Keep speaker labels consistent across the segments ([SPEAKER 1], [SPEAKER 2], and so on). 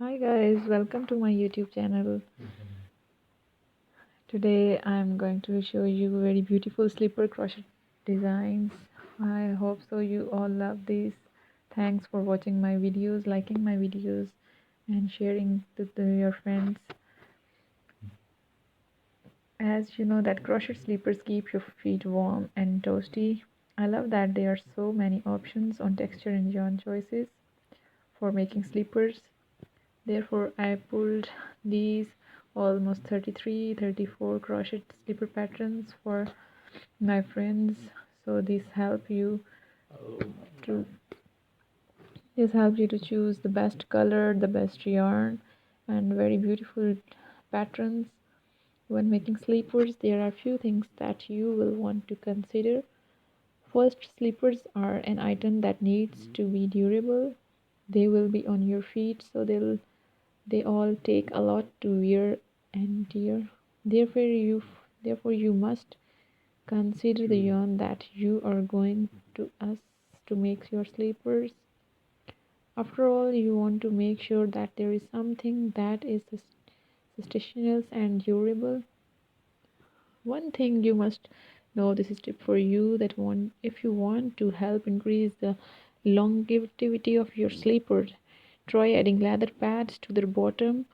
[SPEAKER 1] Hi guys, welcome to my YouTube channel. Today I'm going to show you very beautiful slipper crochet designs. I hope so you all love these. Thanks for watching my videos, liking my videos and sharing to your friends. As you know that crochet slippers keep your feet warm and toasty. I love that there are so many options on texture and yarn choices for making slippers. Therefore, I pulled these almost 34 crochet slipper patterns for my friends. So to this helps you to choose the best color, the best yarn, and very beautiful patterns. When making slippers, there are few things that you will want to consider. First, slippers are an item that needs to be durable. They will be on your feet, so they all take a lot to wear and tear. Therefore you must consider the yarn that you are going to use to make your slippers. After all, you want to make sure that there is something that is sustainable and durable. One thing you must know, this is tip for you, that one, if you want to help increase the longevity of your slippers, try adding leather pads to their bottom.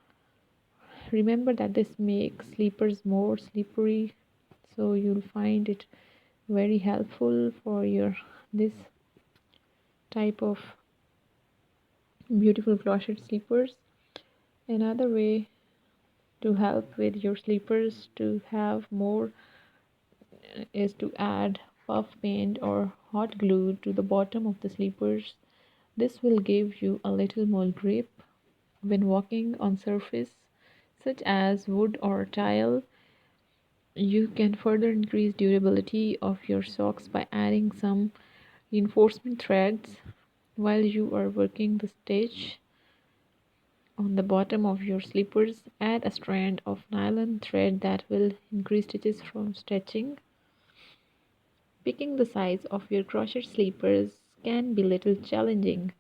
[SPEAKER 1] Remember that this makes slippers more slippery, so you'll find it very helpful for your this type of beautiful crochet slippers. Another way to help with your slippers to have more is to add puff paint or hot glue to the bottom of the slippers. This will give you a little more grip when walking on surface such as wood or tile. You can further increase durability of your socks by adding some reinforcement threads while you are working the stitch on the bottom of your slippers. Add a strand of nylon thread that will increase stitches from stretching. Picking the size of your crochet slippers can be a little challenging.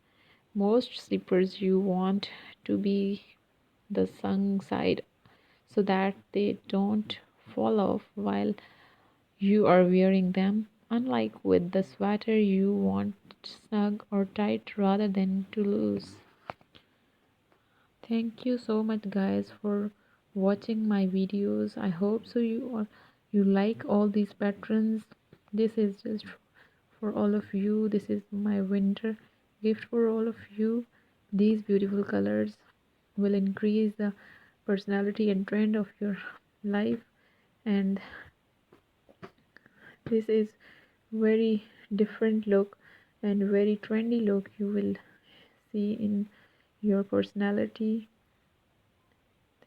[SPEAKER 1] Most slippers you want to be the snug side so that they don't fall off while you are wearing them. Unlike with the sweater, you want snug or tight rather than too loose. Thank you so much guys for watching my videos. I hope so you like all these patterns. This is just for all of you. This is my winter gift for all of you. These beautiful colors will increase the personality and trend of your life, and this is very different look and very trendy look you will see in your personality.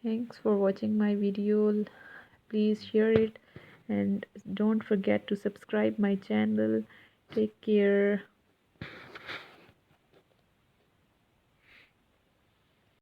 [SPEAKER 1] Thanks for watching my video. Please share it and don't forget to subscribe my channel. Take care.